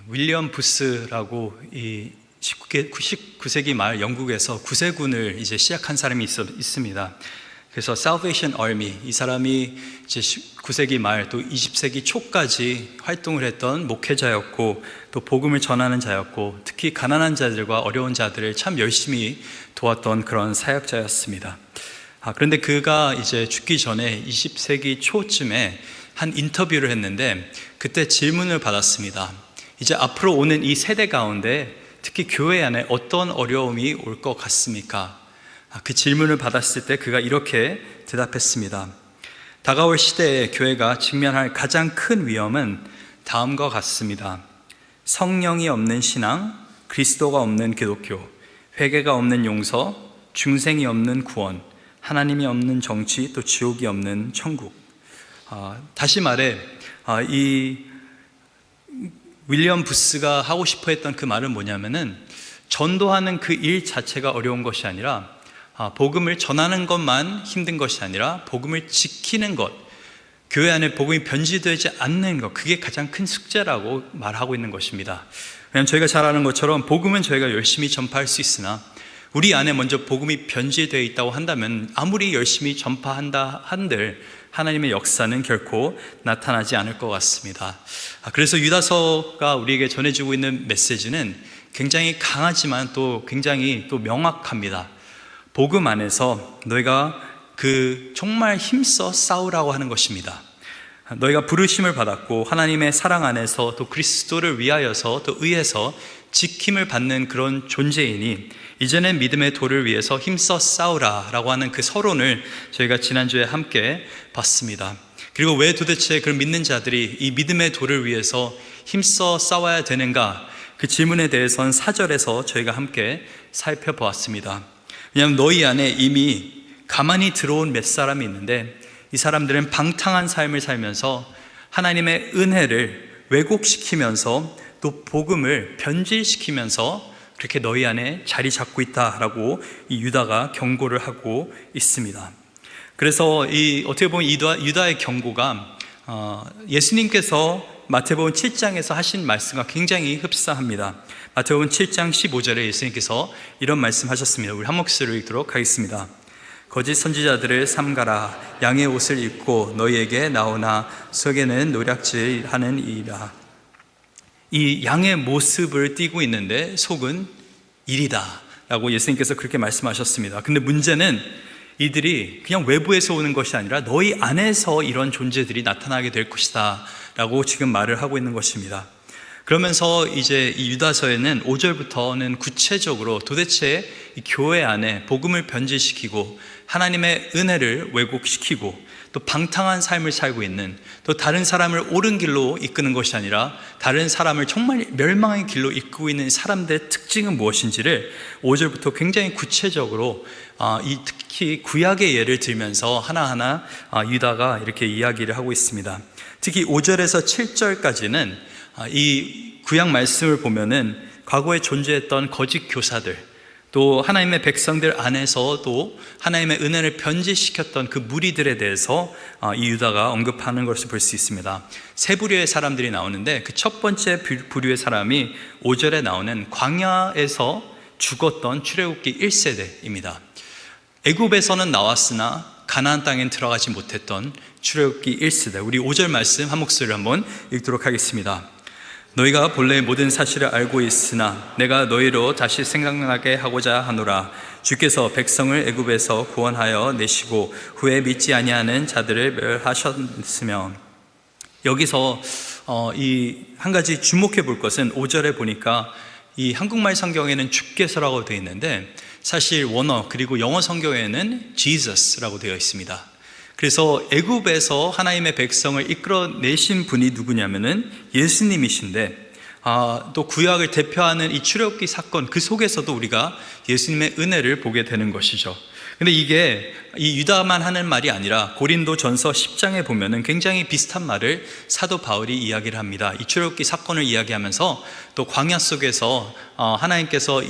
윌리엄 부스라고 이 19세기 말 영국에서 구세군을 이제 시작한 사람이 있습니다. 그래서 Salvation Army, 이 사람이 이제 19세기 말 또 20세기 초까지 활동을 했던 목회자였고, 또 복음을 전하는 자였고, 특히 가난한 자들과 어려운 자들을 참 열심히 도왔던 그런 사역자였습니다. 그런데 그가 이제 죽기 전에 20세기 초쯤에 한 인터뷰를 했는데, 그때 질문을 받았습니다. 이제 앞으로 오는 이 세대 가운데 특히 교회 안에 어떤 어려움이 올 것 같습니까? 그 질문을 받았을 때 그가 이렇게 대답했습니다. 다가올 시대에 교회가 직면할 가장 큰 위험은 다음과 같습니다. 성령이 없는 신앙, 그리스도가 없는 기독교, 회개가 없는 용서, 중생이 없는 구원, 하나님이 없는 정치, 또 지옥이 없는 천국. 다시 말해, 이 윌리엄 부스가 하고 싶어 했던 그 말은 뭐냐면은, 전도하는 그 일 자체가 어려운 것이 아니라 복음을 전하는 것만 힘든 것이 아니라 복음을 지키는 것, 교회 안에 복음이 변질되지 않는 것, 그게 가장 큰 숙제라고 말하고 있는 것입니다. 왜냐하면 저희가 잘 아는 것처럼 복음은 저희가 열심히 전파할 수 있으나 우리 안에 먼저 복음이 변질되어 있다고 한다면 아무리 열심히 전파한다 한들 하나님의 역사는 결코 나타나지 않을 것 같습니다. 그래서 유다서가 우리에게 전해주고 있는 메시지는 굉장히 강하지만 또 굉장히 또 명확합니다. 복음 안에서 너희가 정말 힘써 싸우라고 하는 것입니다. 너희가 부르심을 받았고 하나님의 사랑 안에서 또 그리스도를 위하여서 또 의해서 지킴을 받는 그런 존재이니 이제는 믿음의 도를 위해서 힘써 싸우라 라고 하는 그 서론을 저희가 지난주에 함께 봤습니다. 그리고 왜 도대체 그런 믿는 자들이 이 믿음의 도를 위해서 힘써 싸워야 되는가, 그 질문에 대해서는 4절에서 저희가 함께 살펴보았습니다. 왜냐하면 너희 안에 이미 가만히 들어온 몇 사람이 있는데 이 사람들은 방탕한 삶을 살면서 하나님의 은혜를 왜곡시키면서 또 복음을 변질시키면서 그렇게 너희 안에 자리 잡고 있다라고 이 유다가 경고를 하고 있습니다. 그래서 어떻게 보면 유다의 경고가 예수님께서 마태복음 7장에서 하신 말씀과 굉장히 흡사합니다. 마태복음 7장 15절에 예수님께서 이런 말씀하셨습니다. 우리 한 목소리로 읽도록 하겠습니다. 거짓 선지자들을 삼가라. 양의 옷을 입고 너희에게 나오나 속에는 노략질하는 이라. 이 양의 모습을 띠고 있는데 속은 일이다 라고 예수님께서 그렇게 말씀하셨습니다. 근데 문제는 이들이 그냥 외부에서 오는 것이 아니라 너희 안에서 이런 존재들이 나타나게 될 것이다 라고 지금 말을 하고 있는 것입니다. 그러면서 이제 이 유다서에는 5절부터는 구체적으로 도대체 이 교회 안에 복음을 변질시키고 하나님의 은혜를 왜곡시키고 또 방탕한 삶을 살고 있는, 또 다른 사람을 옳은 길로 이끄는 것이 아니라 다른 사람을 정말 멸망의 길로 이끌고 있는 사람들의 특징은 무엇인지를 5절부터 굉장히 구체적으로 특히 구약의 예를 들면서 하나하나 유다가 이렇게 이야기를 하고 있습니다. 특히 5절에서 7절까지는 이 구약 말씀을 보면은 과거에 존재했던 거짓 교사들, 또 하나님의 백성들 안에서도 하나님의 은혜를 변질시켰던 그 무리들에 대해서 이 유다가 언급하는 것을 볼 수 있습니다. 세 부류의 사람들이 나오는데 그 첫 번째 부류의 사람이 5절에 나오는 광야에서 죽었던 출애굽기 1세대입니다. 애굽에서는 나왔으나 가나안 땅엔 들어가지 못했던 출애굽기 1세대. 우리 5절 말씀 한 목소리를 한번 읽도록 하겠습니다. 너희가 본래 모든 사실을 알고 있으나 내가 너희로 다시 생각나게 하고자 하노라. 주께서 백성을 애굽에서 구원하여 내시고 후에 믿지 아니하는 자들을 멸하셨으며. 여기서 이 한 가지 주목해 볼 것은 5절에 보니까 이 한국말 성경에는 주께서라고 되어 있는데 사실 원어 그리고 영어 성경에는 Jesus라고 되어 있습니다. 그래서 애굽에서 하나님의 백성을 이끌어내신 분이 누구냐면은 예수님이신데, 또 구약을 대표하는 이 출애굽기 사건 그 속에서도 우리가 예수님의 은혜를 보게 되는 것이죠. 근데 이게 이 유다만 하는 말이 아니라 고린도전서 10장에 보면은 굉장히 비슷한 말을 사도 바울이 이야기를 합니다. 이 출애굽기 사건을 이야기하면서 또 광야 속에서 하나님께서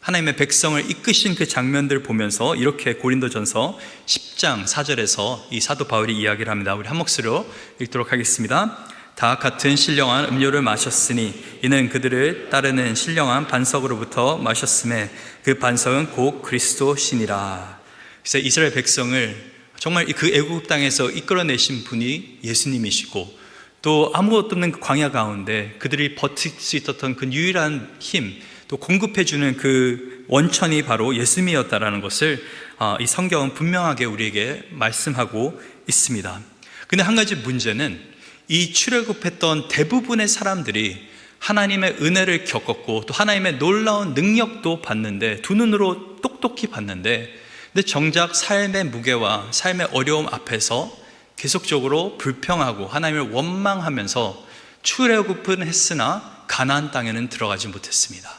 하나님의 백성을 이끄신 그 장면들을 보면서 이렇게 고린도전서 10장 4절에서 이 사도 바울이 이야기를 합니다. 우리 한 목소리로 읽도록 하겠습니다. 다 같은 신령한 음료를 마셨으니 이는 그들을 따르는 신령한 반석으로부터 마셨음에 그 반석은 곧 그리스도시니라. 그래서 이스라엘 백성을 정말 그 애굽 땅에서 이끌어내신 분이 예수님이시고, 또 아무것도 없는 그 광야 가운데 그들이 버틸 수 있었던 그 유일한 힘, 또 공급해주는 그 원천이 바로 예수님이었다라는 것을 이 성경은 분명하게 우리에게 말씀하고 있습니다. 근데 한 가지 문제는 이 출애굽했던 대부분의 사람들이 하나님의 은혜를 겪었고 또 하나님의 놀라운 능력도 봤는데, 두 눈으로 똑똑히 봤는데, 근데 정작 삶의 무게와 삶의 어려움 앞에서 계속적으로 불평하고 하나님을 원망하면서 출애굽은 했으나 가나안 땅에는 들어가지 못했습니다.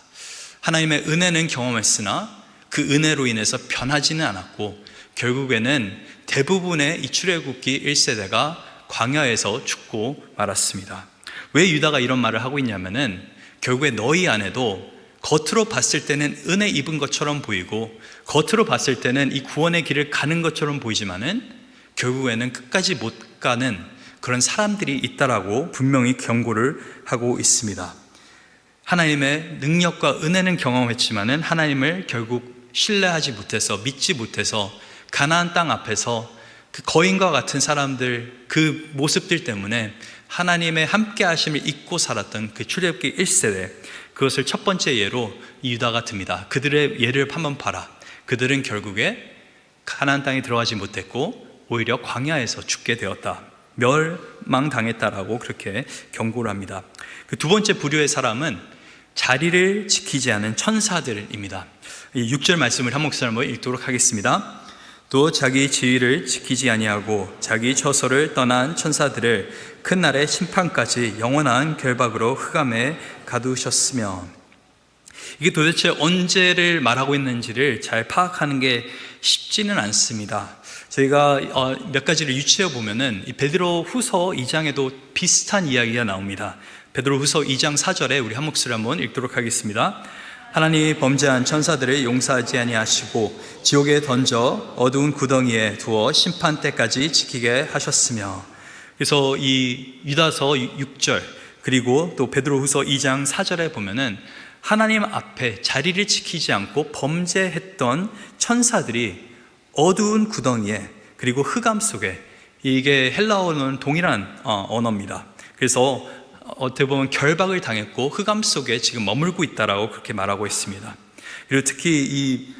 하나님의 은혜는 경험했으나 그 은혜로 인해서 변하지는 않았고, 결국에는 대부분의 이 출애굽기 1세대가 광야에서 죽고 말았습니다. 왜 유다가 이런 말을 하고 있냐면은, 결국에 너희 안에도 겉으로 봤을 때는 은혜 입은 것처럼 보이고 겉으로 봤을 때는 이 구원의 길을 가는 것처럼 보이지만은 결국에는 끝까지 못 가는 그런 사람들이 있다라고 분명히 경고를 하고 있습니다. 하나님의 능력과 은혜는 경험했지만은 하나님을 결국 신뢰하지 못해서, 믿지 못해서 가나안 땅 앞에서 그 거인과 같은 사람들, 그 모습들 때문에 하나님의 함께 하심을 잊고 살았던 그 출애굽기 1세대, 그것을 첫 번째 예로 유다가 듭니다. 그들의 예를 한번 봐라. 그들은 결국에 가나안 땅에 들어가지 못했고 오히려 광야에서 죽게 되었다, 멸망당했다라고 그렇게 경고를 합니다. 그 두 번째 부류의 사람은 자리를 지키지 않은 천사들입니다. 이 6절 말씀을 한 목소리로 한번 읽도록 하겠습니다. 또 자기 지위를 지키지 아니하고 자기 처소를 떠난 천사들을 큰 날의 심판까지 영원한 결박으로 흑암에 가두셨으며. 이게 도대체 언제를 말하고 있는지를 잘 파악하는 게 쉽지는 않습니다. 저희가 몇 가지를 유추해 보면은 이 베드로 후서 2장에도 비슷한 이야기가 나옵니다. 베드로 후서 2장 4절에 우리 한 목소리 한번 읽도록 하겠습니다. 하나님이 범죄한 천사들을 용서하지 아니하시고 지옥에 던져 어두운 구덩이에 두어 심판 때까지 지키게 하셨으며. 그래서 이 유다서 6절 그리고 또 베드로후서 2장 4절에 보면은 하나님 앞에 자리를 지키지 않고 범죄했던 천사들이 어두운 구덩이에 그리고 흑암 속에, 이게 헬라어는 동일한 언어입니다. 그래서 어떻게 보면 결박을 당했고 흑암 속에 지금 머물고 있다라고 그렇게 말하고 있습니다. 그리고 특히 이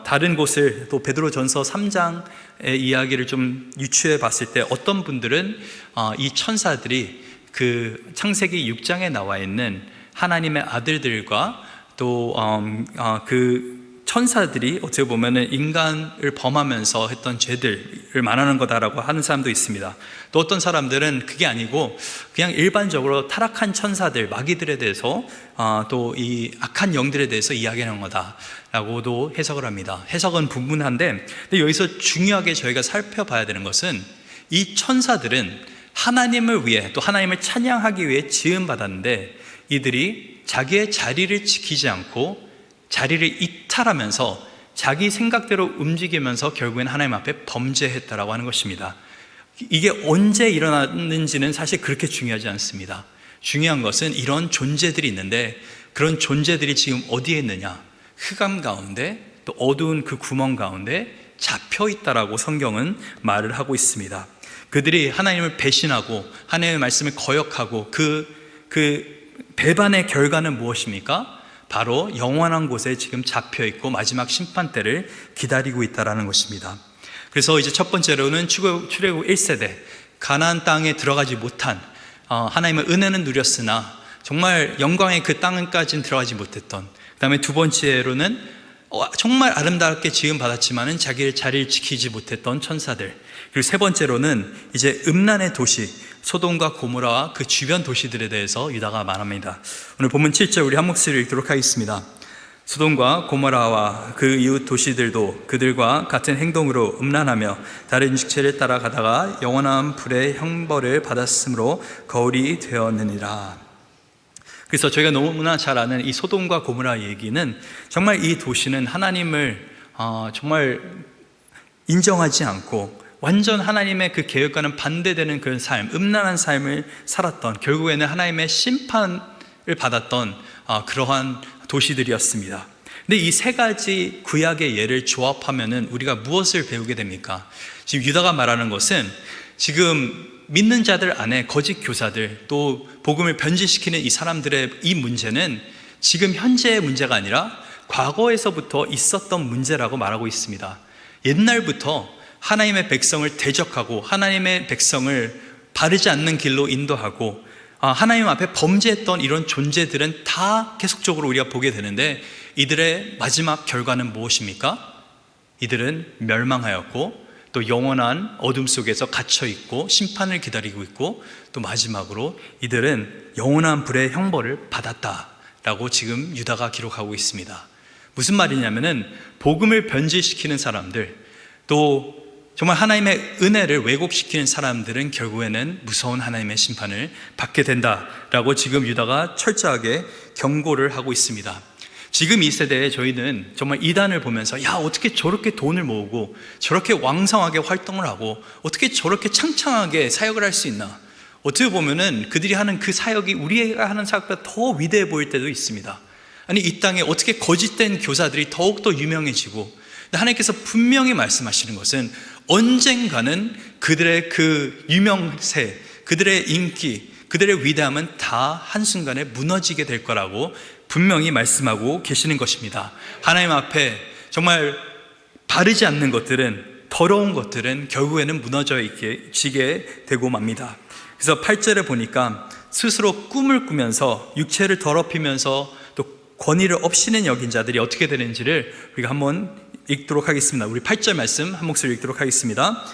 다른 곳을 또 베드로전서 3장의 이야기를 좀 유추해 봤을 때 어떤 분들은 이 천사들이 그 창세기 6장에 나와 있는 하나님의 아들들과 또 그 천사들이 어떻게 보면은 인간을 범하면서 했던 죄들을 말하는 거다라고 하는 사람도 있습니다. 또 어떤 사람들은 그게 아니고 그냥 일반적으로 타락한 천사들, 마귀들에 대해서 또 이 악한 영들에 대해서 이야기하는 거다라고도 해석을 합니다. 해석은 분분한데, 근데 여기서 중요하게 저희가 살펴봐야 되는 것은 이 천사들은 하나님을 위해 또 하나님을 찬양하기 위해 지음받았는데, 이들이 자기의 자리를 지키지 않고 자리를 이탈하면서 자기 생각대로 움직이면서 결국엔 하나님 앞에 범죄했다라고 하는 것입니다. 이게 언제 일어났는지는 사실 그렇게 중요하지 않습니다. 중요한 것은 이런 존재들이 있는데 그런 존재들이 지금 어디에 있느냐, 흑암 가운데 또 어두운 그 구멍 가운데 잡혀 있다라고 성경은 말을 하고 있습니다. 그들이 하나님을 배신하고 하나님의 말씀을 거역하고 그 배반의 결과는 무엇입니까? 바로 영원한 곳에 지금 잡혀있고 마지막 심판 때를 기다리고 있다는 것입니다. 그래서 이제 첫 번째로는 출애굽 1세대, 가나안 땅에 들어가지 못한, 하나님의 은혜는 누렸으나 정말 영광의 그 땅까지는 들어가지 못했던, 그 다음에 두 번째로는 정말 아름답게 지음받았지만은 자기의 자리를 지키지 못했던 천사들, 그리고 세 번째로는 이제 음란의 도시 소돔과 고모라와 그 주변 도시들에 대해서 유다가 말합니다. 오늘 본문 7절 우리 한 목소리를 읽도록 하겠습니다. 소돔과 고모라와 그 이웃 도시들도 그들과 같은 행동으로 음란하며 다른 육체를 따라가다가 영원한 불의 형벌을 받았으므로 거울이 되었느니라. 그래서 저희가 너무나 잘 아는 이 소돔과 고모라 얘기는 정말 이 도시는 하나님을 정말 인정하지 않고 완전 하나님의 그 계획과는 반대되는 그런 삶, 음란한 삶을 살았던, 결국에는 하나님의 심판을 받았던 그러한 도시들이었습니다. 근데 이 세 가지 구약의 예를 조합하면은 우리가 무엇을 배우게 됩니까? 지금 유다가 말하는 것은 지금 믿는 자들 안에 거짓 교사들, 또 복음을 변질시키는 이 사람들의 이 문제는 지금 현재의 문제가 아니라 과거에서부터 있었던 문제라고 말하고 있습니다. 옛날부터 하나님의 백성을 대적하고 하나님의 백성을 바르지 않는 길로 인도하고 하나님 앞에 범죄했던 이런 존재들은 다 계속적으로 우리가 보게 되는데, 이들의 마지막 결과는 무엇입니까? 이들은 멸망하였고 또 영원한 어둠 속에서 갇혀있고 심판을 기다리고 있고, 또 마지막으로 이들은 영원한 불의 형벌을 받았다라고 지금 유다가 기록하고 있습니다. 무슨 말이냐면은 복음을 변질시키는 사람들, 또 정말 하나님의 은혜를 왜곡시키는 사람들은 결국에는 무서운 하나님의 심판을 받게 된다라고 지금 유다가 철저하게 경고를 하고 있습니다. 지금 이 세대에 저희는 정말 이단을 보면서 어떻게 저렇게 돈을 모으고 저렇게 왕성하게 활동을 하고 어떻게 저렇게 창창하게 사역을 할 수 있나, 어떻게 보면은 그들이 하는 그 사역이 우리가 하는 사역보다 더 위대해 보일 때도 있습니다. 아니, 이 땅에 어떻게 거짓된 교사들이 더욱더 유명해지고, 하나님께서 분명히 말씀하시는 것은 언젠가는 그들의 그 유명세, 그들의 인기, 그들의 위대함은 다 한순간에 무너지게 될 거라고 분명히 말씀하고 계시는 것입니다. 하나님 앞에 정말 바르지 않는 것들은, 더러운 것들은 결국에는 무너지게 되고 맙니다. 그래서 8절에 보니까 스스로 꿈을 꾸면서 육체를 더럽히면서 또 권위를 없이는 여긴 자들이 어떻게 되는지를 우리가 한번 읽도록 하겠습니다. 우리 8절 말씀 한 목소리 읽도록 하겠습니다.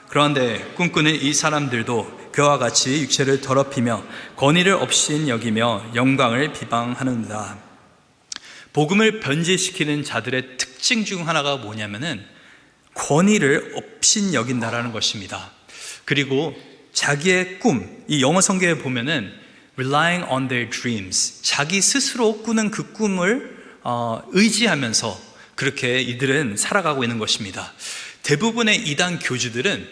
그런데 꿈꾸는 이 사람들도 그와 같이 육체를 더럽히며 권위를 없인 여기며 영광을 비방하는다. 복음을 변질시키는 자들의 특징 중 하나가 뭐냐면은 권위를 없인 여긴다라는 것입니다. 그리고 자기의 꿈, 이 영어 성경에 보면은 relying on their dreams, 자기 스스로 꾸는 그 꿈을 의지하면서 그렇게 이들은 살아가고 있는 것입니다. 대부분의 이단 교주들은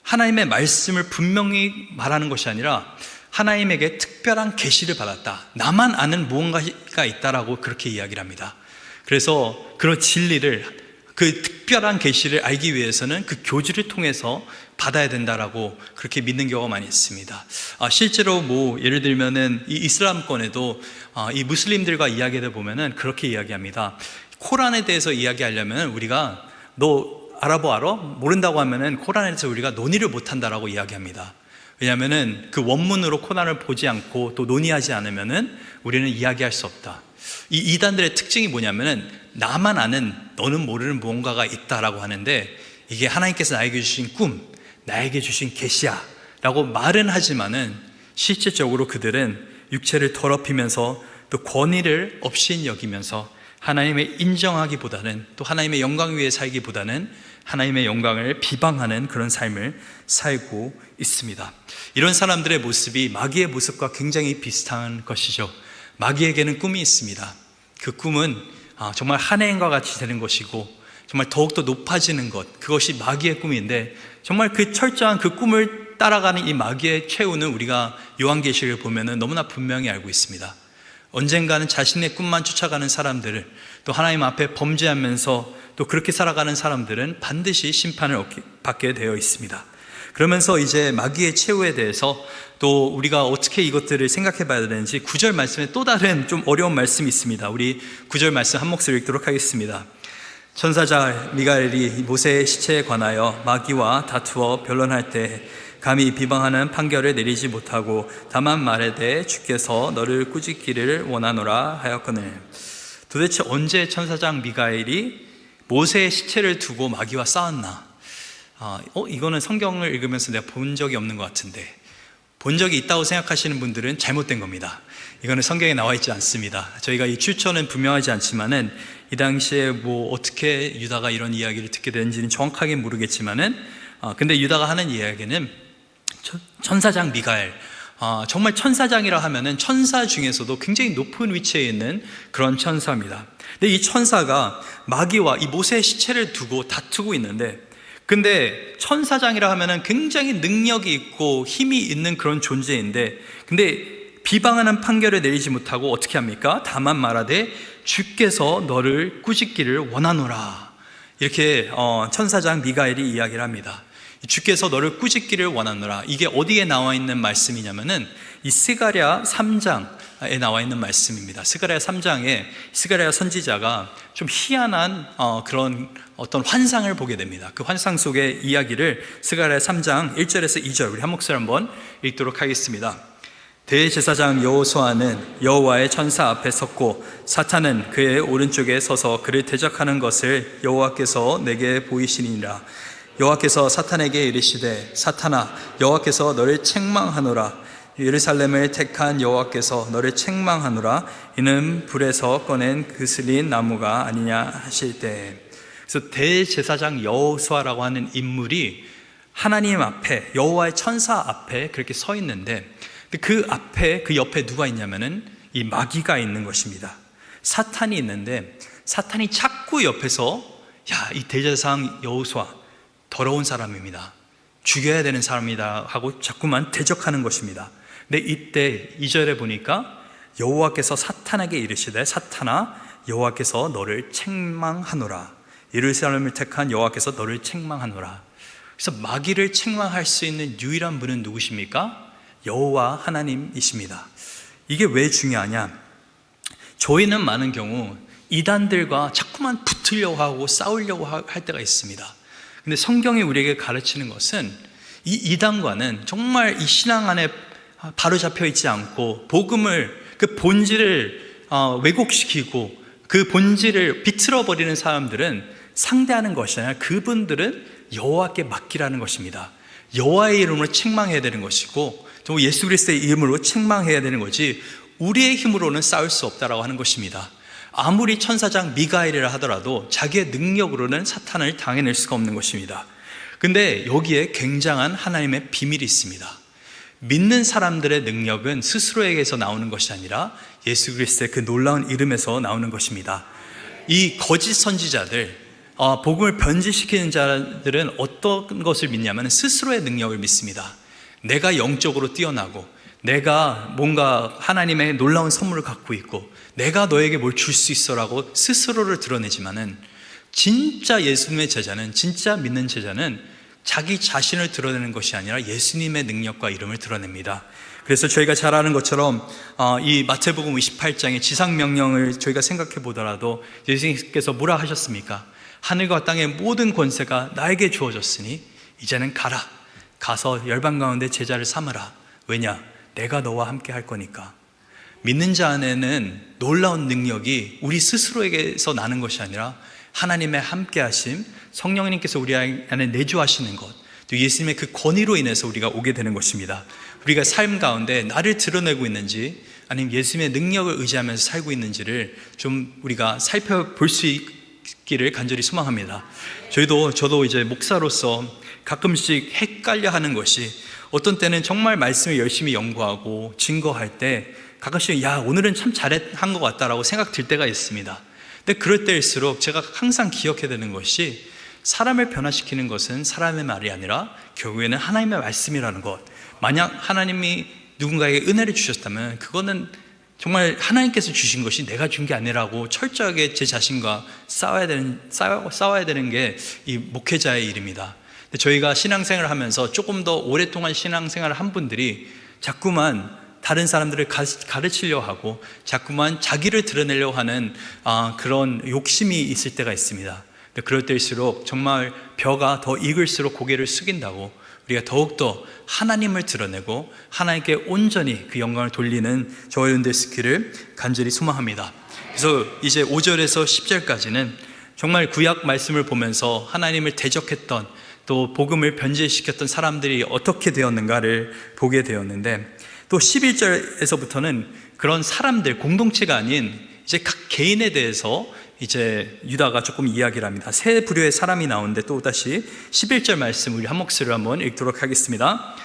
하나님의 말씀을 분명히 말하는 것이 아니라 하나님에게 특별한 계시를 받았다, 나만 아는 무언가가 있다라고 그렇게 이야기를 합니다. 그래서 그런 진리를, 그 특별한 계시를 알기 위해서는 그 교주를 통해서 받아야 된다라고 그렇게 믿는 경우가 많이 있습니다. 실제로 예를 들면은 이 이슬람권에도 이 무슬림들과 이야기하다 보면은 그렇게 이야기합니다. 코란에 대해서 이야기하려면 우리가 너 아랍어 알아? 모른다고 하면은 코란에 대해서 우리가 논의를 못한다라고 이야기합니다. 왜냐하면은 그 원문으로 코란을 보지 않고 또 논의하지 않으면은 우리는 이야기할 수 없다. 이 이단들의 특징이 뭐냐면은 나만 아는, 너는 모르는 무언가가 있다라고 하는데, 이게 하나님께서 나에게 주신 꿈, 나에게 주신 계시야 라고 말은 하지만은 실질적으로 그들은 육체를 더럽히면서 또 권위를 없인 여기면서 하나님의 인정하기보다는, 또 하나님의 영광 위에 살기보다는 하나님의 영광을 비방하는 그런 삶을 살고 있습니다. 이런 사람들의 모습이 마귀의 모습과 굉장히 비슷한 것이죠. 마귀에게는 꿈이 있습니다. 그 꿈은 정말 한해인과 같이 되는 것이고, 정말 더욱더 높아지는 것, 그것이 마귀의 꿈인데, 정말 그 철저한 그 꿈을 따라가는 이 마귀의 최후는 우리가 요한계시를 보면 너무나 분명히 알고 있습니다. 언젠가는 자신의 꿈만 쫓아가는 사람들을, 또 하나님 앞에 범죄하면서 또 그렇게 살아가는 사람들은 반드시 심판을 받게 되어 있습니다. 그러면서 이제 마귀의 최후에 대해서 또 우리가 어떻게 이것들을 생각해 봐야 되는지 9절 말씀에 또 다른 좀 어려운 말씀이 있습니다. 우리 9절 말씀 한 목소리 읽도록 하겠습니다. 천사자 미가엘이 모세의 시체에 관하여 마귀와 다투어 변론할 때 감히 비방하는 판결을 내리지 못하고 다만 말하되 주께서 너를 꾸짖기를 원하노라 하였거늘. 도대체 언제 천사장 미가엘이 모세의 시체를 두고 마귀와 싸웠나? 이거는 성경을 읽으면서 내가 본 적이 없는 것 같은데, 본 적이 있다고 생각하시는 분들은 잘못된 겁니다. 이거는 성경에 나와 있지 않습니다. 저희가 이 출처는 분명하지 않지만은 이 당시에 어떻게 유다가 이런 이야기를 듣게 되는지는 정확하게 모르겠지만은 근데 유다가 하는 이야기는 천사장 미가엘, 정말 천사장이라 하면은 천사 중에서도 굉장히 높은 위치에 있는 그런 천사입니다. 근데 이 천사가 마귀와 이 모세의 시체를 두고 다투고 있는데, 근데 천사장이라 하면은 굉장히 능력이 있고 힘이 있는 그런 존재인데, 근데 비방하는 판결을 내리지 못하고 어떻게 합니까? 다만 말하되 주께서 너를 꾸짖기를 원하노라. 이렇게 천사장 미가엘이 이야기를 합니다. 주께서 너를 꾸짖기를 원하노라. 이게 어디에 나와 있는 말씀이냐면은 이 스가랴 3장에 나와 있는 말씀입니다. 스가랴 3장에 스가랴 선지자가 좀 희한한 그런 어떤 환상을 보게 됩니다. 그 환상 속의 이야기를 스가랴 3장 1절에서 2절 우리 한 목소리 한번 읽도록 하겠습니다. 대제사장 여호수아는 여호와의 천사 앞에 섰고 사탄은 그의 오른쪽에 서서 그를 대적하는 것을 여호와께서 내게 보이시니라. 여호와께서 사탄에게 이르시되 사탄아 여호와께서 너를 책망하노라. 예루살렘을 택한 여호와께서 너를 책망하노라. 이는 불에서 꺼낸 그슬린 나무가 아니냐 하실 때. 그래서 대제사장 여호수아라고 하는 인물이 하나님 앞에, 여호와의 천사 앞에 그렇게 서 있는데, 그 앞에, 그 옆에 누가 있냐면은 이 마귀가 있는 것입니다. 사탄이 있는데, 사탄이 자꾸 옆에서 야, 이 대제사장 여호수아 더러운 사람입니다, 죽여야 되는 사람이다 하고 자꾸만 대적하는 것입니다. 근데 이때 2절에 보니까 여호와께서 사탄에게 이르시되 사탄아 여호와께서 너를 책망하노라. 예루살렘을 택한 여호와께서 너를 책망하노라. 그래서 마귀를 책망할 수 있는 유일한 분은 누구십니까? 여호와 하나님이십니다. 이게 왜 중요하냐? 저희는 많은 경우 이단들과 자꾸만 붙으려고 하고 싸우려고 할 때가 있습니다. 근데 성경이 우리에게 가르치는 것은 이 이단과는 정말 이 신앙 안에 바로 잡혀 있지 않고 복음을, 그 본질을 왜곡시키고 그 본질을 비틀어 버리는 사람들은 상대하는 것이 아니라 그분들은 여호와께 맡기라는 것입니다. 여호와의 이름으로 책망해야 되는 것이고 또 예수 그리스도의 이름으로 책망해야 되는 거지 우리의 힘으로는 싸울 수 없다라고 하는 것입니다. 아무리 천사장 미가엘이라 하더라도 자기의 능력으로는 사탄을 당해낼 수가 없는 것입니다. 근데 여기에 굉장한 하나님의 비밀이 있습니다. 믿는 사람들의 능력은 스스로에게서 나오는 것이 아니라 예수 그리스도의 그 놀라운 이름에서 나오는 것입니다. 이 거짓 선지자들, 복음을 변질시키는 자들은 어떤 것을 믿냐면 스스로의 능력을 믿습니다. 내가 영적으로 뛰어나고 내가 뭔가 하나님의 놀라운 선물을 갖고 있고 내가 너에게 뭘 줄 수 있어라고 스스로를 드러내지만은 진짜 예수님의 제자는, 진짜 믿는 제자는 자기 자신을 드러내는 것이 아니라 예수님의 능력과 이름을 드러냅니다. 그래서 저희가 잘 아는 것처럼 이 마태복음 28장의 지상명령을 저희가 생각해 보더라도 예수님께서 뭐라 하셨습니까? 하늘과 땅의 모든 권세가 나에게 주어졌으니 이제는 가서 열방 가운데 제자를 삼으라. 왜냐? 내가 너와 함께 할 거니까. 믿는 자 안에는 놀라운 능력이 우리 스스로에게서 나는 것이 아니라 하나님의 함께하심, 성령님께서 우리 안에 내주하시는 것, 또 예수님의 그 권위로 인해서 우리가 오게 되는 것입니다. 우리가 삶 가운데 나를 드러내고 있는지 아니면 예수님의 능력을 의지하면서 살고 있는지를 좀 우리가 살펴볼 수 있기를 간절히 소망합니다. 저도 이제 목사로서 가끔씩 헷갈려 하는 것이, 어떤 때는 정말 말씀을 열심히 연구하고 증거할 때 가끔씩 오늘은 참 잘한 것 같다라고 생각 들 때가 있습니다. 근데 그럴 때일수록 제가 항상 기억해야 되는 것이, 사람을 변화시키는 것은 사람의 말이 아니라 결국에는 하나님의 말씀이라는 것. 만약 하나님이 누군가에게 은혜를 주셨다면 그거는 정말 하나님께서 주신 것이 내가 준 게 아니라고 철저하게 제 자신과 싸워야 되는 게 이 목회자의 일입니다. 근데 저희가 신앙생활을 하면서 조금 더 오랫동안 신앙생활을 한 분들이 자꾸만 다른 사람들을 가르치려고 하고 자꾸만 자기를 드러내려고 하는 그런 욕심이 있을 때가 있습니다. 그럴 때일수록 정말 벼가 더 익을수록 고개를 숙인다고, 우리가 더욱더 하나님을 드러내고 하나님께 온전히 그 영광을 돌리는 저와 여러분들 있기를 간절히 소망합니다. 그래서 이제 5절에서 10절까지는 정말 구약 말씀을 보면서 하나님을 대적했던, 또 복음을 변질시켰던 사람들이 어떻게 되었는가를 보게 되었는데, 또 11절에서부터는 그런 사람들, 공동체가 아닌 이제 각 개인에 대해서 이제 유다가 조금 이야기를 합니다. 세 부류의 사람이 나오는데, 또 다시 11절 말씀 우리 한 목소리로 한번 읽도록 하겠습니다.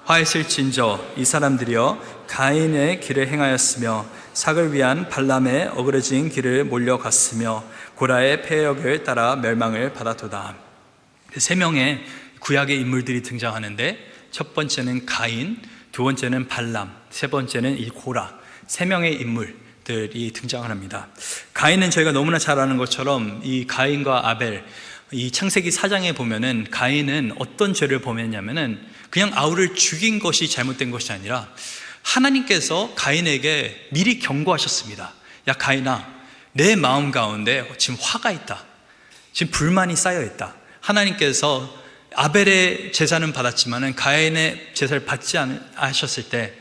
화했을진저 이 사람들이여 가인의 길을 행하였으며 삭을 위한 발람의 어그러진 길을 몰려갔으며 고라의 폐역을 따라 멸망을 받았도다. 세 명의 구약의 인물들이 등장하는데, 첫 번째는 가인, 두 번째는 발람, 세 번째는 이 고라, 세 명의 인물들이 등장을 합니다. 가인은 저희가 너무나 잘 아는 것처럼 이 가인과 아벨, 이 창세기 4장에 보면은 가인은 어떤 죄를 범했냐면은 그냥 아우를 죽인 것이 잘못된 것이 아니라 하나님께서 가인에게 미리 경고하셨습니다. 야, 가인아, 내 마음 가운데 지금 화가 있다. 지금 불만이 쌓여 있다. 하나님께서 아벨의 제사는 받았지만은 가인의 제사를 받지 않으셨을 때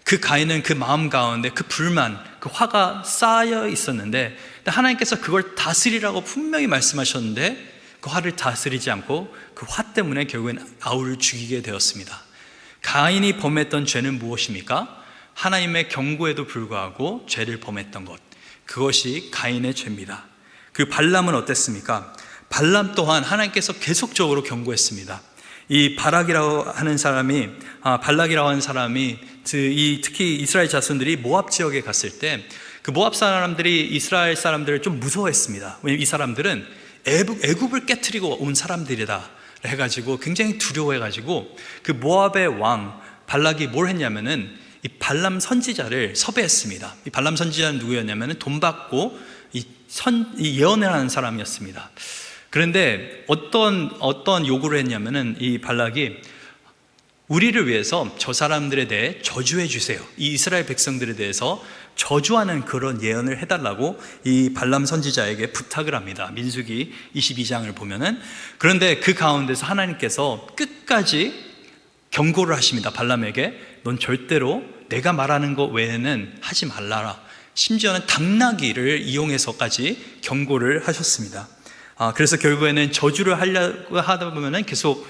그 가인은 그 마음 가운데 그 불만, 그 화가 쌓여 있었는데 하나님께서 그걸 다스리라고 분명히 말씀하셨는데 그 화를 다스리지 않고 그 화 때문에 결국엔 아우를 죽이게 되었습니다. 가인이 범했던 죄는 무엇입니까? 하나님의 경고에도 불구하고 죄를 범했던 것, 그것이 가인의 죄입니다. 그 발람은 어땠습니까? 발람 또한 하나님께서 계속적으로 경고했습니다. 이 발락이라고 하는 사람이 특히 이스라엘 자손들이 모압 지역에 갔을 때 그 모압 사람들이 이스라엘 사람들을 좀 무서워했습니다. 왜냐하면 이 사람들은 애굽을 깨트리고 온 사람들이다 해가지고 굉장히 두려워해가지고 그 모압의 왕 발락이 뭘 했냐면은 이 발람 선지자를 섭외했습니다. 이 발람 선지자는 누구였냐면은 돈 받고 이 예언을 하는 사람이었습니다. 그런데 어떤 요구를 했냐면은 이 발락이 우리를 위해서 저 사람들에 대해 저주해 주세요. 이 이스라엘 백성들에 대해서 저주하는 그런 예언을 해달라고 이 발람 선지자에게 부탁을 합니다. 민수기 22장을 보면은. 그런데 그 가운데서 하나님께서 끝까지 경고를 하십니다. 발람에게 넌 절대로 내가 말하는 것 외에는 하지 말라라. 심지어는 당나귀를 이용해서까지 경고를 하셨습니다. 그래서 결국에는 저주를 하려고 하다 보면은 계속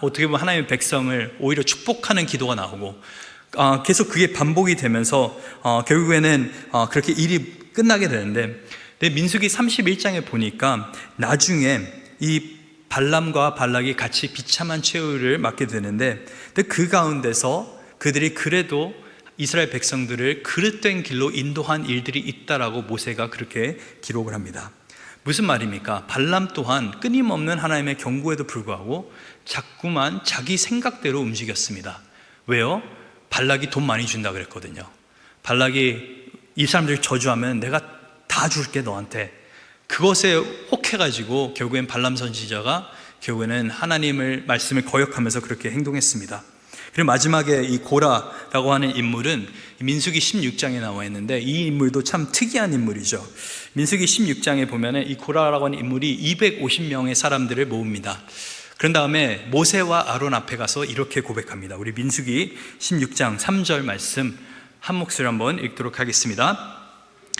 어떻게 보면 하나님의 백성을 오히려 축복하는 기도가 나오고 계속 그게 반복이 되면서 결국에는 그렇게 일이 끝나게 되는데, 민수기 31장에 보니까 나중에 이 발람과 발락이 같이 비참한 최후를 맞게 되는데, 그 가운데서 그들이 그래도 이스라엘 백성들을 그릇된 길로 인도한 일들이 있다라고 모세가 그렇게 기록을 합니다. 무슨 말입니까? 발람 또한 끊임없는 하나님의 경고에도 불구하고 자꾸만 자기 생각대로 움직였습니다. 왜요? 발락이 돈 많이 준다 그랬거든요. 발락이 이 사람들이 저주하면 내가 다 줄게 너한테. 그것에 혹해가지고 결국엔 발람 선지자가 결국에는 하나님의 말씀을 거역하면서 그렇게 행동했습니다. 그리고 마지막에 이 고라라고 하는 인물은 민수기 16장에 나와 있는데, 이 인물도 참 특이한 인물이죠. 민수기 16장에 보면은 이 고라라고 하는 인물이 250명의 사람들을 모읍니다. 그런 다음에 모세와 아론 앞에 가서 이렇게 고백합니다. 우리 민수기 16장 3절 말씀 한 목소리 한번 읽도록 하겠습니다.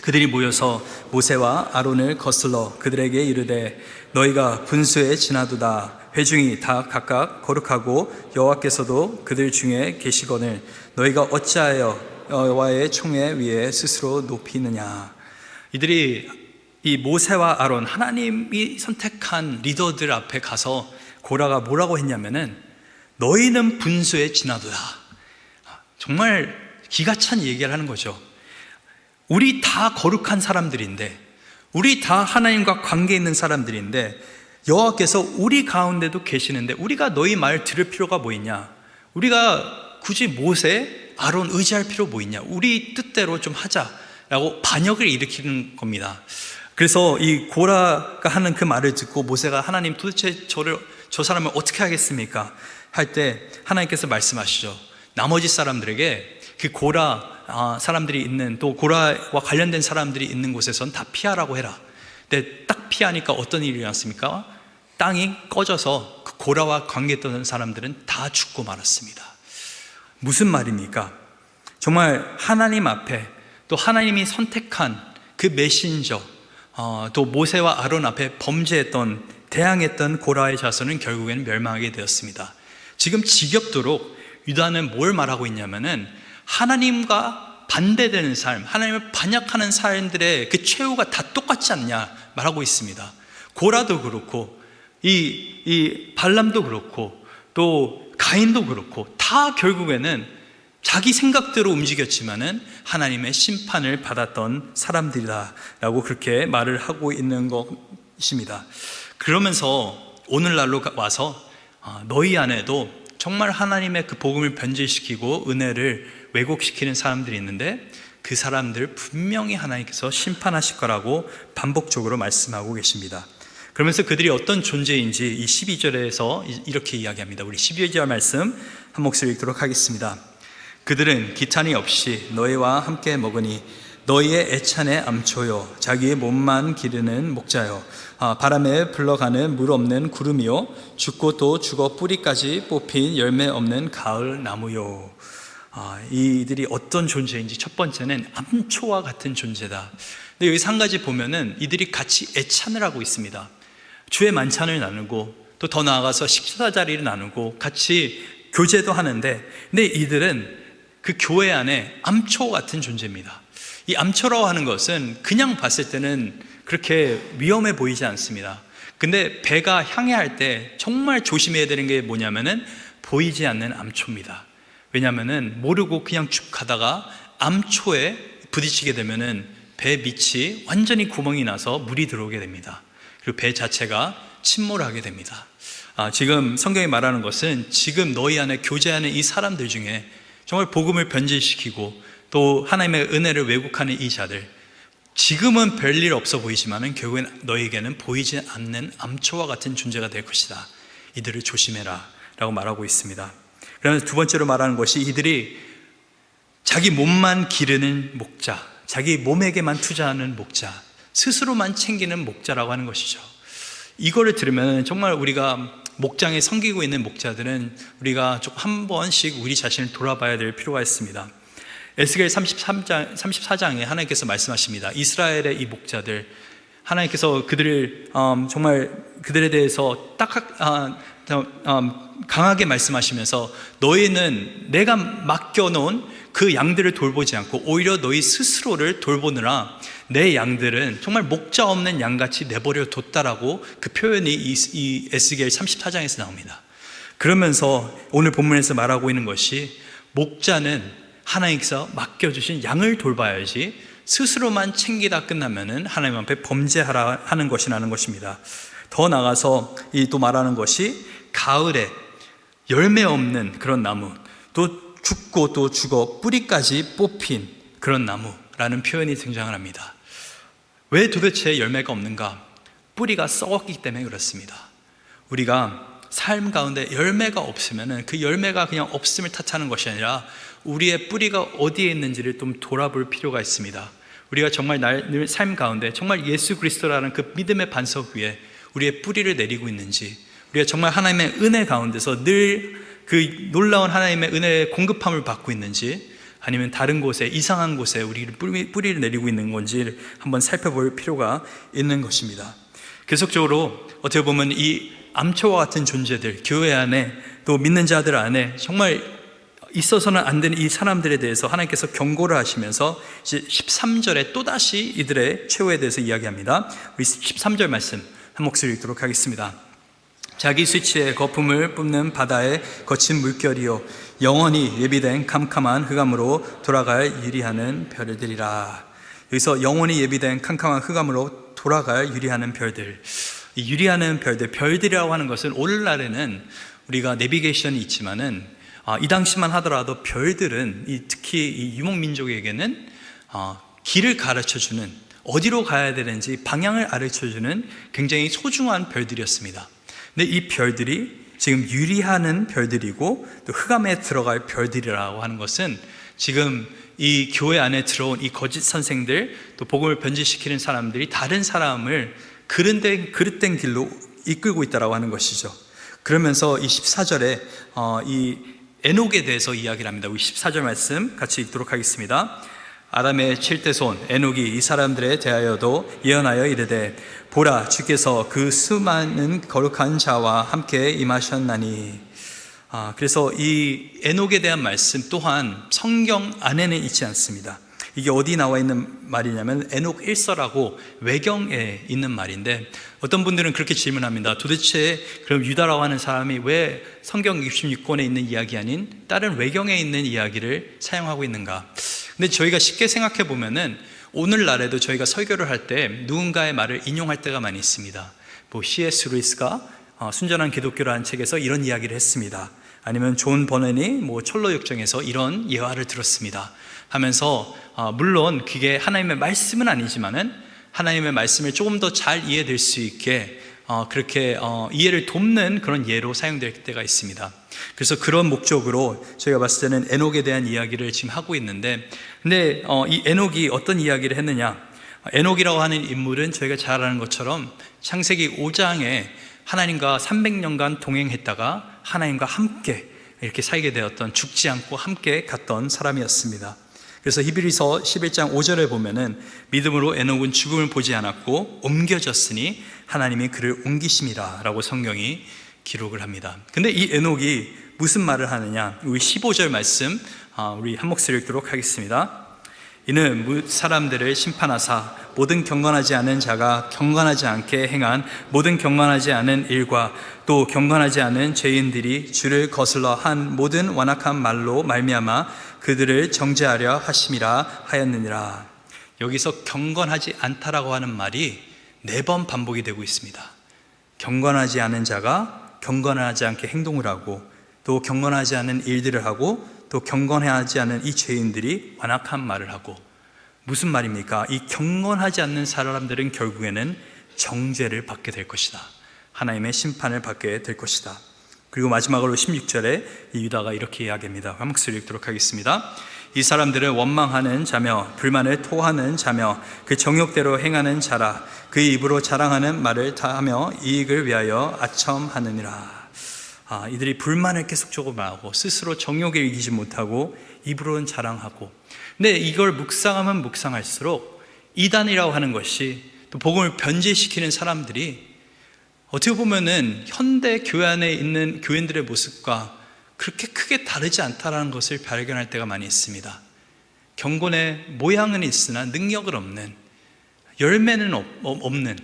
그들이 모여서 모세와 아론을 거슬러 그들에게 이르되 너희가 분수에 지나도다. 회중이 다 각각 거룩하고 여호와께서도 그들 중에 계시거늘 너희가 어찌하여 여호와의 총회 위에 스스로 높이느냐. 이들이 이 모세와 아론, 하나님이 선택한 리더들 앞에 가서 고라가 뭐라고 했냐면은 너희는 분수에 지나도다. 정말 기가 찬 얘기를 하는 거죠. 우리 다 거룩한 사람들인데, 우리 다 하나님과 관계 있는 사람들인데 여호와께서 우리 가운데도 계시는데 우리가 너희 말 들을 필요가 뭐 있냐? 우리가 굳이 모세, 아론 의지할 필요 뭐 있냐? 우리 뜻대로 좀 하자라고 반역을 일으키는 겁니다. 그래서 이 고라가 하는 그 말을 듣고 모세가 하나님 도대체 저 사람을 어떻게 하겠습니까? 할 때 하나님께서 말씀하시죠. 나머지 사람들에게 그 고라 사람들이 있는, 또 고라와 관련된 사람들이 있는 곳에선 다 피하라고 해라. 근데 딱 피하니까 어떤 일이 일어났습니까? 땅이 꺼져서 그 고라와 관계했던 사람들은 다 죽고 말았습니다. 무슨 말입니까? 정말 하나님 앞에, 또 하나님이 선택한 그 메신저, 또 모세와 아론 앞에 범죄했던, 대항했던 고라의 자손은 결국에는 멸망하게 되었습니다. 지금 지겹도록 유다는 뭘 말하고 있냐면은 하나님과 반대되는 삶, 하나님을 반역하는 사람들의 그 최후가 다 똑같지 않냐 말하고 있습니다. 고라도 그렇고 이 발람도 그렇고 또 가인도 그렇고 다 결국에는 자기 생각대로 움직였지만은 하나님의 심판을 받았던 사람들이다라고 그렇게 말을 하고 있는 것입니다. 그러면서 오늘날로 와서 너희 안에도 정말 하나님의 그 복음을 변질시키고 은혜를 왜곡시키는 사람들이 있는데 그 사람들 분명히 하나님께서 심판하실 거라고 반복적으로 말씀하고 계십니다. 그러면서 그들이 어떤 존재인지 이 12절에서 이렇게 이야기합니다. 우리 12절 말씀 한 목소리 읽도록 하겠습니다. 그들은 기탄이 없이 너희와 함께 먹으니 너희의 애찬의 암초요 자기의 몸만 기르는 목자요 바람에 불러가는 물 없는 구름이요 죽고 또 죽어 뿌리까지 뽑힌 열매 없는 가을 나무요. 이들이 어떤 존재인지 첫 번째는 암초와 같은 존재다. 근데 여기서 한 가지 보면은 이들이 같이 애찬을 하고 있습니다. 주의 만찬을 나누고 또 더 나아가서 식사 자리를 나누고 같이 교제도 하는데, 근데 이들은 그 교회 안에 암초 같은 존재입니다. 이 암초라고 하는 것은 그냥 봤을 때는 그렇게 위험해 보이지 않습니다. 근데 배가 항해할 때 정말 조심해야 되는 게 뭐냐면은 보이지 않는 암초입니다. 왜냐면은 모르고 그냥 쭉 가다가 암초에 부딪히게 되면은 배 밑이 완전히 구멍이 나서 물이 들어오게 됩니다. 그리고 배 자체가 침몰하게 됩니다. 지금 성경이 말하는 것은 지금 너희 안에 교제하는 이 사람들 중에 정말 복음을 변질시키고 또 하나님의 은혜를 왜곡하는 이 자들, 지금은 별일 없어 보이지만 결국엔 너에게는 보이지 않는 암초와 같은 존재가 될 것이다. 이들을 조심해라 라고 말하고 있습니다. 그러면서 두 번째로 말하는 것이 이들이 자기 몸만 기르는 목자, 자기 몸에게만 투자하는 목자, 스스로만 챙기는 목자라고 하는 것이죠. 이거를 들으면 정말 우리가 목장에 섬기고 있는 목자들은 우리가 좀 한 번씩 우리 자신을 돌아봐야 될 필요가 있습니다. 에스겔 34장에 하나님께서 말씀하십니다. 이스라엘의 이 목자들, 하나님께서 그들을 정말 그들에 대해서 강하게 말씀하시면서 너희는 내가 맡겨놓은 그 양들을 돌보지 않고 오히려 너희 스스로를 돌보느라 내 양들은 정말 목자 없는 양같이 내버려 뒀다라고 그 표현이 이 에스겔 34장에서 나옵니다. 그러면서 오늘 본문에서 말하고 있는 것이 목자는 하나님께서 맡겨주신 양을 돌봐야지 스스로만 챙기다 끝나면은 하나님 앞에 범죄하라 하는 것이라는 것입니다. 더 나가서 또 말하는 것이 가을에 열매 없는 그런 나무, 또 죽고 또 죽어 뿌리까지 뽑힌 그런 나무라는 표현이 등장을 합니다. 왜 도대체 열매가 없는가? 뿌리가 썩었기 때문에 그렇습니다. 우리가 삶 가운데 열매가 없으면 그 열매가 그냥 없음을 탓하는 것이 아니라 우리의 뿌리가 어디에 있는지를 좀 돌아볼 필요가 있습니다. 우리가 정말 늘 삶 가운데 정말 예수 그리스도라는 그 믿음의 반석 위에 우리의 뿌리를 내리고 있는지, 우리가 정말 하나님의 은혜 가운데서 늘 그 놀라운 하나님의 은혜의 공급함을 받고 있는지, 아니면 다른 곳에 이상한 곳에 우리를 뿌리를 내리고 있는 건지 한번 살펴볼 필요가 있는 것입니다. 계속적으로 어떻게 보면 이 암초와 같은 존재들, 교회 안에 또 믿는 자들 안에 정말 있어서는 안 되는 이 사람들에 대해서 하나님께서 경고를 하시면서 이제 13절에 또다시 이들의 최후에 대해서 이야기합니다. 우리 13절 말씀 한 목소리 읽도록 하겠습니다. 자기 수치의 거품을 뿜는 바다의 거친 물결이요 영원히 예비된 캄캄한 흑암으로 돌아갈 유리하는 별들이라. 여기서 영원히 예비된 캄캄한 흑암으로 돌아갈 유리하는 별들, 이 유리하는 별들이라고 하는 것은 오늘날에는 우리가 내비게이션이 있지만은 이 당시만 하더라도 별들은 특히 이 유목민족에게는 길을 가르쳐주는, 어디로 가야 되는지 방향을 가르쳐주는 굉장히 소중한 별들이었습니다. 근데 이 별들이 지금 유리하는 별들이고 또 흑암에 들어갈 별들이라고 하는 것은 지금 이 교회 안에 들어온 이 거짓 선생들, 또 복음을 변질시키는 사람들이 다른 사람을 그릇된 길로 이끌고 있다라고 하는 것이죠. 그러면서 이 14절에 이 에녹에 대해서 이야기를 합니다. 우리 14절 말씀 같이 읽도록 하겠습니다. 아담의 7대 손 에녹이 이 사람들에 대하여도 예언하여 이르되 보라 주께서 그 수많은 거룩한 자와 함께 임하셨나니. 그래서 이 에녹에 대한 말씀 또한 성경 안에는 있지 않습니다. 이게 어디 나와 있는 말이냐면 에녹 1서라고 외경에 있는 말인데, 어떤 분들은 그렇게 질문합니다. 도대체 그럼 유다라고 하는 사람이 왜 성경 66권에 있는 이야기 아닌 다른 외경에 있는 이야기를 사용하고 있는가? 근데 저희가 쉽게 생각해 보면은 오늘날에도 저희가 설교를 할 때 누군가의 말을 인용할 때가 많이 있습니다. C.S. 루이스가 순전한 기독교라는 책에서 이런 이야기를 했습니다. 아니면 존 버넌이 철로역정에서 이런 예화를 들었습니다 하면서 물론 그게 하나님의 말씀은 아니지만은 하나님의 말씀을 조금 더 잘 이해될 수 있게 그렇게 이해를 돕는 그런 예로 사용될 때가 있습니다. 그래서 그런 목적으로 저희가 봤을 때는 에녹에 대한 이야기를 지금 하고 있는데, 근데 이 에녹이 어떤 이야기를 했느냐? 에녹이라고 하는 인물은 저희가 잘 아는 것처럼 창세기 5장에 하나님과 300년간 동행했다가 하나님과 함께 이렇게 살게 되었던, 죽지 않고 함께 갔던 사람이었습니다. 그래서 히브리서 11장 5절에 보면은 믿음으로 에녹은 죽음을 보지 않았고 옮겨졌으니 하나님이 그를 옮기심이라 라고 성경이 기록을 합니다. 근데 이 에녹이 무슨 말을 하느냐? 우리 15절 말씀 우리 한 목소리 읽도록 하겠습니다. 이는 사람들을 심판하사 모든 경건하지 않은 자가 경건하지 않게 행한 모든 경건하지 않은 일과 또 경건하지 않은 죄인들이 주를 거슬러 한 모든 완악한 말로 말미암아 그들을 정죄하려 하심이라 하였느니라. 여기서 경건하지 않다라고 하는 말이 4번 반복이 되고 있습니다. 경건하지 않은 자가 경건하지 않게 행동을 하고, 또 경건하지 않은 일들을 하고, 또 경건하지 않은 이 죄인들이 완악한 말을 하고. 무슨 말입니까? 이 경건하지 않는 사람들은 결국에는 정죄를 받게 될 것이다. 하나님의 심판을 받게 될 것이다. 그리고 마지막으로 16절에 이 유다가 이렇게 이야기합니다. 한 목소리 읽도록 하겠습니다. 이 사람들은 원망하는 자며 불만을 토하는 자며 그 정욕대로 행하는 자라. 그의 입으로 자랑하는 말을 다 하며 이익을 위하여 아첨하느니라. 이들이 불만을 계속적으로 말하고 스스로 정욕에 이기지 못하고 입으로는 자랑하고. 근데 이걸 묵상하면 묵상할수록 이단이라고 하는 것이, 또 복음을 변질시키는 사람들이 어떻게 보면은 현대 교회 안에 있는 교인들의 모습과 그렇게 크게 다르지 않다라는 것을 발견할 때가 많이 있습니다. 경건의 모양은 있으나 능력은 없는, 열매는 없는,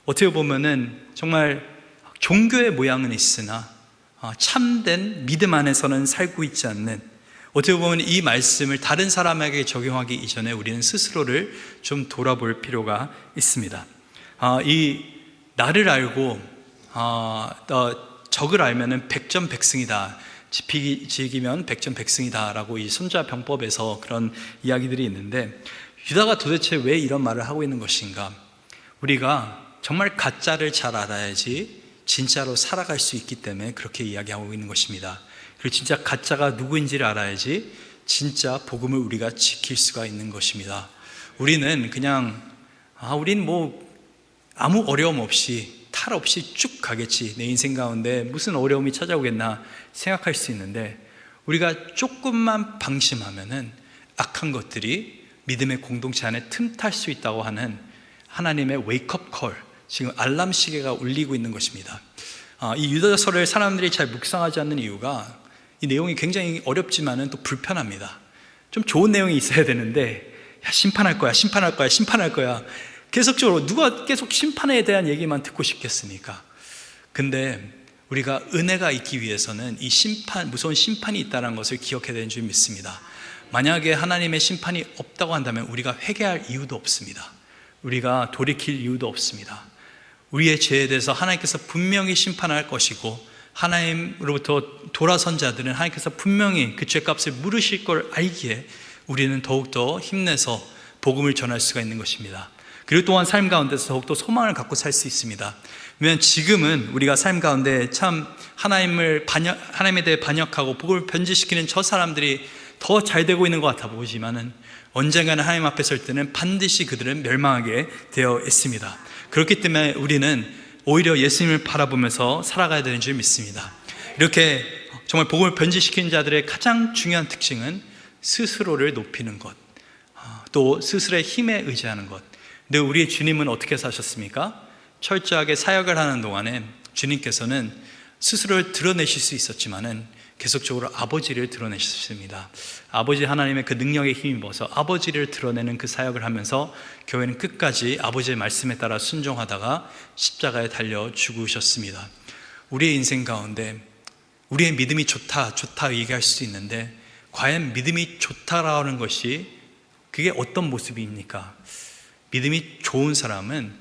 어떻게 보면은 정말 종교의 모양은 있으나 참된 믿음 안에서는 살고 있지 않는, 어떻게 보면 이 말씀을 다른 사람에게 적용하기 이전에 우리는 스스로를 좀 돌아볼 필요가 있습니다. 이 나를 알고 적을 알면은 백전백승이다, 지기면 백전백승이다 라고 이 손자병법에서 그런 이야기들이 있는데, 유다가 도대체 왜 이런 말을 하고 있는 것인가? 우리가 정말 가짜를 잘 알아야지 진짜로 살아갈 수 있기 때문에 그렇게 이야기하고 있는 것입니다. 그리고 진짜 가짜가 누구인지를 알아야지 진짜 복음을 우리가 지킬 수가 있는 것입니다. 우리는 그냥 우린 아무 어려움 없이 탈 없이 쭉 가겠지, 내 인생 가운데 무슨 어려움이 찾아오겠나 생각할 수 있는데, 우리가 조금만 방심하면은 악한 것들이 믿음의 공동체 안에 틈탈 수 있다고 하는 하나님의 웨이크업 콜, 지금 알람 시계가 울리고 있는 것입니다. 이 유다서를 사람들이 잘 묵상하지 않는 이유가, 이 내용이 굉장히 어렵지만은 또 불편합니다. 좀 좋은 내용이 있어야 되는데, 심판할 거야, 심판할 거야, 심판할 거야, 계속적으로 누가 계속 심판에 대한 얘기만 듣고 싶겠습니까? 근데 우리가 은혜가 있기 위해서는 이 무서운 심판이 있다는 것을 기억해야 되는 줄 믿습니다. 만약에 하나님의 심판이 없다고 한다면 우리가 회개할 이유도 없습니다. 우리가 돌이킬 이유도 없습니다. 우리의 죄에 대해서 하나님께서 분명히 심판할 것이고, 하나님으로부터 돌아선 자들은 하나님께서 분명히 그 죄값을 물으실 걸 알기에 우리는 더욱더 힘내서 복음을 전할 수가 있는 것입니다. 그리고 또한 삶 가운데서 더욱더 소망을 갖고 살 수 있습니다. 왜냐하면 지금은 우리가 삶 가운데 참 하나님에 대해 반역하고 복음을 변질시키는 저 사람들이 더 잘 되고 있는 것 같아 보이지만은, 언젠가는 하나님 앞에 설 때는 반드시 그들은 멸망하게 되어 있습니다. 그렇기 때문에 우리는 오히려 예수님을 바라보면서 살아가야 되는 줄 믿습니다. 이렇게 정말 복음을 변질시키는 자들의 가장 중요한 특징은 스스로를 높이는 것, 또 스스로의 힘에 의지하는 것. 근데 우리의 주님은 어떻게 사셨습니까? 철저하게 사역을 하는 동안에 주님께서는 스스로를 드러내실 수 있었지만은 계속적으로 아버지를 드러내셨습니다. 아버지 하나님의 그 능력에 힘입어서 아버지를 드러내는 그 사역을 하면서 교회는 끝까지 아버지의 말씀에 따라 순종하다가 십자가에 달려 죽으셨습니다. 우리의 인생 가운데 우리의 믿음이 좋다 얘기할 수 있는데, 과연 믿음이 좋다라는 것이 그게 어떤 모습입니까? 믿음이 좋은 사람은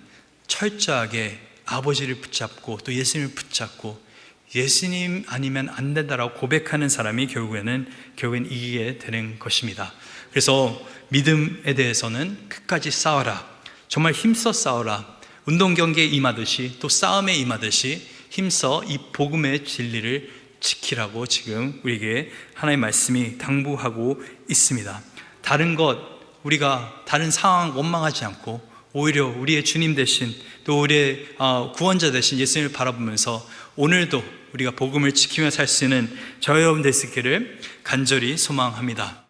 철저하게 아버지를 붙잡고 또 예수님을 붙잡고 예수님 아니면 안 된다라고 고백하는 사람이 결국엔 이기게 되는 것입니다. 그래서 믿음에 대해서는 끝까지 싸워라. 정말 힘써 싸워라. 운동 경기에 임하듯이 또 싸움에 임하듯이 힘써 이 복음의 진리를 지키라고 지금 우리에게 하나님의 말씀이 당부하고 있습니다. 다른 것, 우리가 다른 상황 원망하지 않고 오히려 우리의 주님 되신 또 우리의 구원자 되신 예수님을 바라보면서 오늘도 우리가 복음을 지키며 살 수 있는 저 여러분 될 수 있기를 간절히 소망합니다.